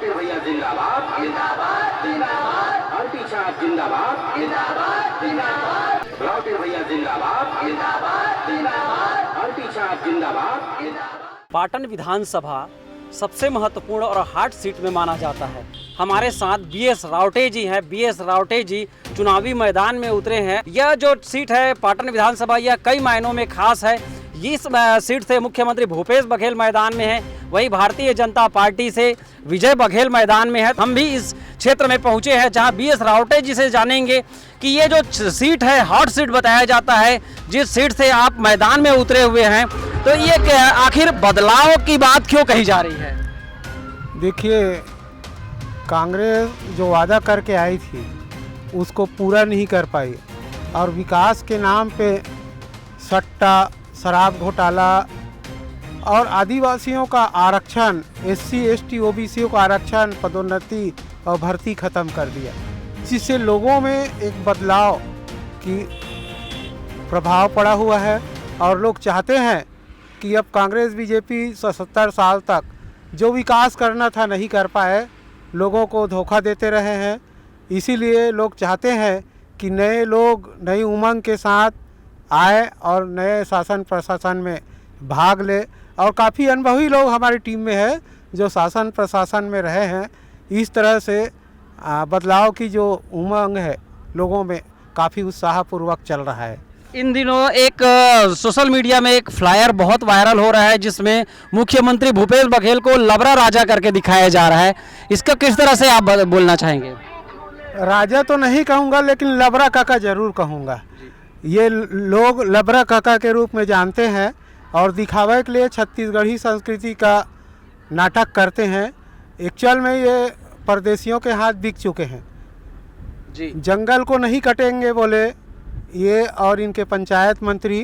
राउटे भैया जिंदाबाद जिंदाबाद जिंदाबाद, आरती छाप जिंदाबाद जिंदाबाद जिंदाबाद, राउटे भैया जिंदाबाद जिंदाबाद जिंदाबाद, आरती छाप जिंदाबाद जिंदाबाद। पाटन विधानसभा सबसे महत्वपूर्ण और हॉट सीट में माना जाता है। हमारे साथ बीएस रावटे जी हैं। बीएस रावटे जी चुनावी मैदान में उतरे हैं। यह जो सीट है पाटन विधानसभा, यह कई मायनों में खास है। इस सीट से मुख्यमंत्री भूपेश बघेल मैदान में है, वही भारतीय जनता पार्टी से विजय बघेल मैदान में है। हम भी इस क्षेत्र में पहुंचे हैं जहां बीएस रावटे जी से जानेंगे कि ये जो सीट है हॉट सीट बताया जाता है, जिस सीट से आप मैदान में उतरे हुए हैं, तो ये आखिर बदलाव की बात क्यों कही जा रही है? देखिए, कांग्रेस जो वादा करके आई थी उसको पूरा नहीं कर पाई और विकास के नाम पे सट्टा, शराब घोटाला और आदिवासियों का आरक्षण, एससी एसटी ओबीसी का आरक्षण, पदोन्नति और भर्ती ख़त्म कर दिया, जिससे लोगों में एक बदलाव की प्रभाव पड़ा हुआ है। और लोग चाहते हैं कि अब कांग्रेस बीजेपी 70 साल तक जो विकास करना था नहीं कर पाए, लोगों को धोखा देते रहे हैं। इसीलिए लोग चाहते हैं कि नए लोग नई उमंग के साथ आए और नए शासन प्रशासन में भाग ले। और काफ़ी अनुभवी लोग हमारी टीम में है जो शासन प्रशासन में रहे हैं। इस तरह से बदलाव की जो उमंग है लोगों में काफ़ी उत्साहपूर्वक चल रहा है। इन दिनों एक सोशल मीडिया में एक फ्लायर बहुत वायरल हो रहा है जिसमें मुख्यमंत्री भूपेश बघेल को लबरा राजा करके दिखाया जा रहा है। इसका किस तरह से आप बोलना चाहेंगे? राजा तो नहीं कहूँगा, लेकिन लबरा काका ज़रूर कहूँगा। ये लोग लबरा काका के रूप में जानते हैं और दिखावे के लिए छत्तीसगढ़ी संस्कृति का नाटक करते हैं। एक्चुअल में ये परदेशियों के हाथ बिक चुके हैं जी। जंगल को नहीं कटेंगे बोले ये, और इनके पंचायत मंत्री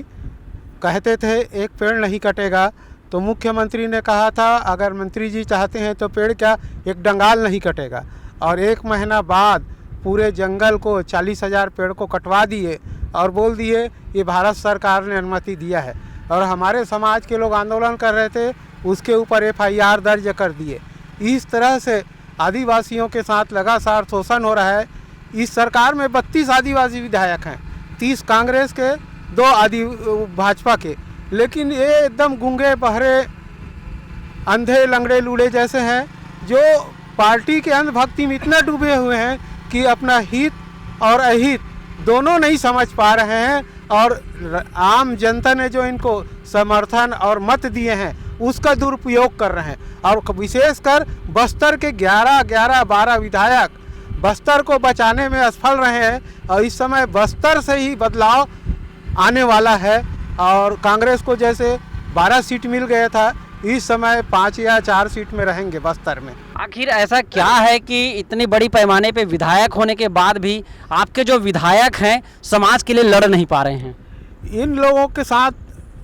कहते थे एक पेड़ नहीं कटेगा, तो मुख्यमंत्री ने कहा था अगर मंत्री जी चाहते हैं तो पेड़ क्या, एक डंगाल नहीं कटेगा। और एक महीना बाद पूरे जंगल को 40,000 पेड़ को कटवा दिए और बोल दिए ये भारत सरकार ने अनुमति दिया है। और हमारे समाज के लोग आंदोलन कर रहे थे, उसके ऊपर FIR दर्ज कर दिए। इस तरह से आदिवासियों के साथ लगातार शोषण हो रहा है। इस सरकार में 32 आदिवासी विधायक हैं, 30 कांग्रेस के, 2 भाजपा के, लेकिन ये एकदम गूंगे बहरे अंधे लंगड़े लूड़े जैसे हैं जो पार्टी के अंधभक्ति में इतना डूबे हुए हैं कि अपना हित और अहित दोनों नहीं समझ पा रहे हैं। और आम जनता ने जो इनको समर्थन और मत दिए हैं उसका दुरुपयोग कर रहे हैं। और विशेषकर बस्तर के 12 विधायक बस्तर को बचाने में असफल रहे हैं और इस समय बस्तर से ही बदलाव आने वाला है। और कांग्रेस को जैसे 12 सीट मिल गया था, इस समय 5 या 4 सीट में रहेंगे बस्तर में। आखिर ऐसा क्या है कि इतनी बड़ी पैमाने पे विधायक होने के बाद भी आपके जो विधायक हैं समाज के लिए लड़ नहीं पा रहे हैं? इन लोगों के साथ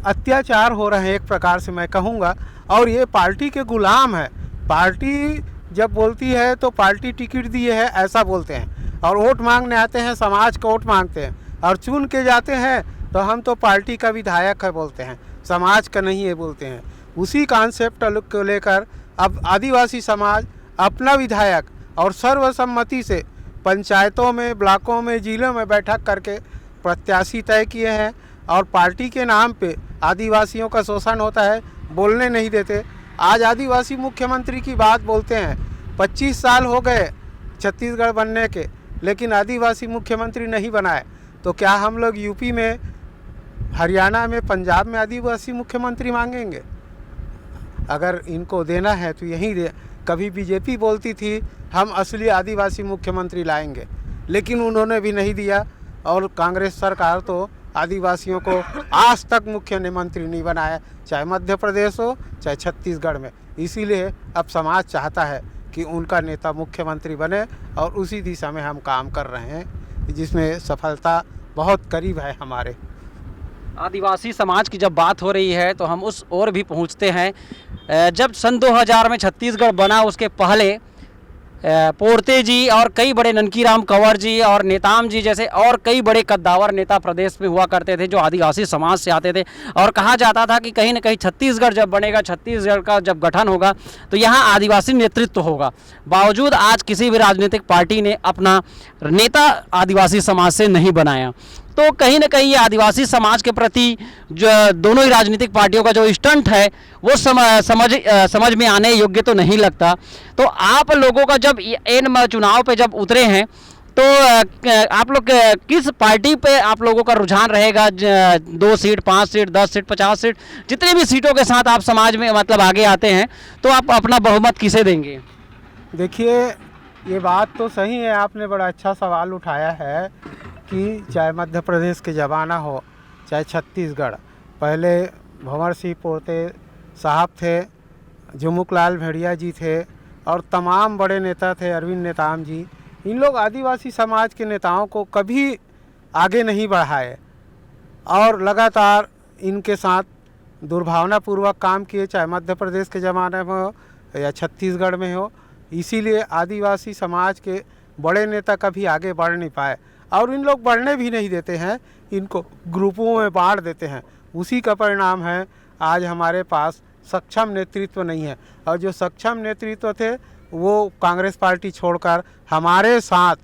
अत्याचार हो रहे हैं एक प्रकार से मैं कहूँगा, और ये पार्टी के गुलाम है। पार्टी जब बोलती है तो पार्टी टिकट दिए है ऐसा बोलते हैं, और वोट मांगने आते हैं, समाज का वोट मांगते हैं, और चुन के जाते हैं तो हम तो पार्टी का विधायक है बोलते हैं, समाज का नहीं है बोलते हैं। उसी कॉन्सेप्ट को लेकर अब आदिवासी समाज अपना विधायक और सर्वसम्मति से पंचायतों में, ब्लॉकों में, जिलों में बैठक करके प्रत्याशी तय किए हैं। और पार्टी के नाम पे आदिवासियों का शोषण होता है, बोलने नहीं देते। आज आदिवासी मुख्यमंत्री की बात बोलते हैं, 25 साल हो गए छत्तीसगढ़ बनने के, लेकिन आदिवासी मुख्यमंत्री नहीं बनाए। तो क्या हम लोग यूपी में, हरियाणा में, पंजाब में आदिवासी मुख्यमंत्री मांगेंगे? अगर इनको देना है तो यहीं दे। कभी बीजेपी बोलती थी हम असली आदिवासी मुख्यमंत्री लाएंगे, लेकिन उन्होंने भी नहीं दिया। और कांग्रेस सरकार तो आदिवासियों को आज तक मुख्यमंत्री नहीं बनाया, चाहे मध्य प्रदेश हो चाहे छत्तीसगढ़ में। इसीलिए अब समाज चाहता है कि उनका नेता मुख्यमंत्री बने, और उसी दिशा में हम काम कर रहे हैं, जिसमें सफलता बहुत करीब है हमारे। आदिवासी समाज की जब बात हो रही है तो हम उस ओर भी पहुंचते हैं। जब सन 2000 में छत्तीसगढ़ बना, उसके पहले पोरते जी और कई बड़े ननकीराम कंवर जी और नेताम जी जैसे और कई बड़े कद्दावर नेता प्रदेश में हुआ करते थे जो आदिवासी समाज से आते थे। और कहा जाता था कि कहीं ना कहीं छत्तीसगढ़ जब बनेगा, छत्तीसगढ़ का जब गठन होगा तो यहाँ आदिवासी नेतृत्व होगा। बावजूद आज किसी भी राजनीतिक पार्टी ने अपना नेता आदिवासी समाज से नहीं बनाया। तो कहीं ना कहीं ये आदिवासी समाज के प्रति जो दोनों ही राजनीतिक पार्टियों का जो स्टंट है वो समझ में आने योग्य तो नहीं लगता। तो आप लोगों का जब इन चुनाव पे जब उतरे हैं तो आप लोग किस पार्टी पे आप लोगों का रुझान रहेगा? 2 सीट, 5 सीट, 10 सीट, 50 सीट, जितने भी सीटों के साथ आप समाज में मतलब आगे आते हैं तो आप अपना बहुमत किसे देंगे? देखिए, ये बात तो सही है, आपने बड़ा अच्छा सवाल उठाया है कि चाहे मध्य प्रदेश के ज़माना हो चाहे छत्तीसगढ़, पहले भंवर सिंह पोरते साहब थे, झुमुकलाल भेड़िया जी थे और तमाम बड़े नेता थे, अरविंद नेताम जी। इन लोग आदिवासी समाज के नेताओं को कभी आगे नहीं बढ़ाए और लगातार इनके साथ दुर्भावनापूर्वक काम किए, चाहे मध्य प्रदेश के ज़माने में हो या छत्तीसगढ़ में हो। इसीलिए आदिवासी समाज के बड़े नेता कभी आगे बढ़ नहीं पाए और इन लोग बढ़ने भी नहीं देते हैं, इनको ग्रुपों में बांट देते हैं। उसी का परिणाम है आज हमारे पास सक्षम नेतृत्व नहीं है। और जो सक्षम नेतृत्व थे वो कांग्रेस पार्टी छोड़कर हमारे साथ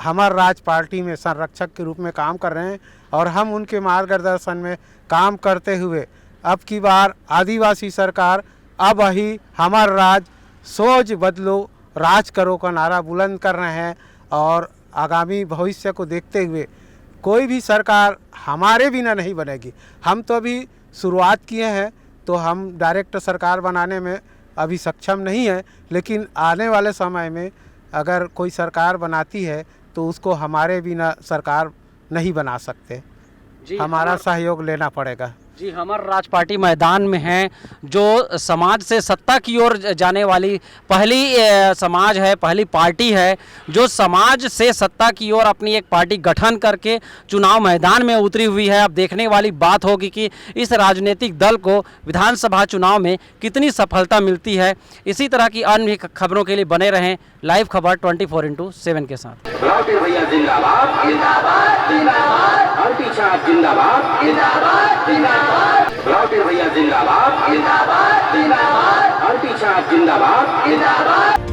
हमर राज पार्टी में संरक्षक के रूप में काम कर रहे हैं और हम उनके मार्गदर्शन में काम करते हुए अब की बार आदिवासी सरकार अब ही हमर राज सोच बदलो राज करो का नारा बुलंद कर रहे हैं। और आगामी भविष्य को देखते हुए कोई भी सरकार हमारे बिना नहीं बनेगी। हम तो अभी शुरुआत किए हैं तो हम डायरेक्ट सरकार बनाने में अभी सक्षम नहीं है, लेकिन आने वाले समय में अगर कोई सरकार बनाती है तो उसको हमारे बिना सरकार नहीं बना सकते, हमारा सहयोग लेना पड़ेगा। जी, हमर राज पार्टी मैदान में है जो समाज से सत्ता की ओर जाने वाली पहली समाज है, पहली पार्टी है जो समाज से सत्ता की ओर अपनी एक पार्टी गठन करके चुनाव मैदान में उतरी हुई है। अब देखने वाली बात होगी कि इस राजनीतिक दल को विधानसभा चुनाव में कितनी सफलता मिलती है। इसी तरह की अन्य खबरों के लिए बने रहें लाइव खबर 24x7 के साथ। राउटे भैया जिंदाबाद, जिंदाबाद, जिंदाबाद। आरटी छाप जिंदाबाद, जिंदाबाद, जिंदाबाद। राउटे भैया जिंदाबाद, जिंदाबाद, जिंदाबाद। आरटी छाप जिंदाबाद, जिंदाबाद।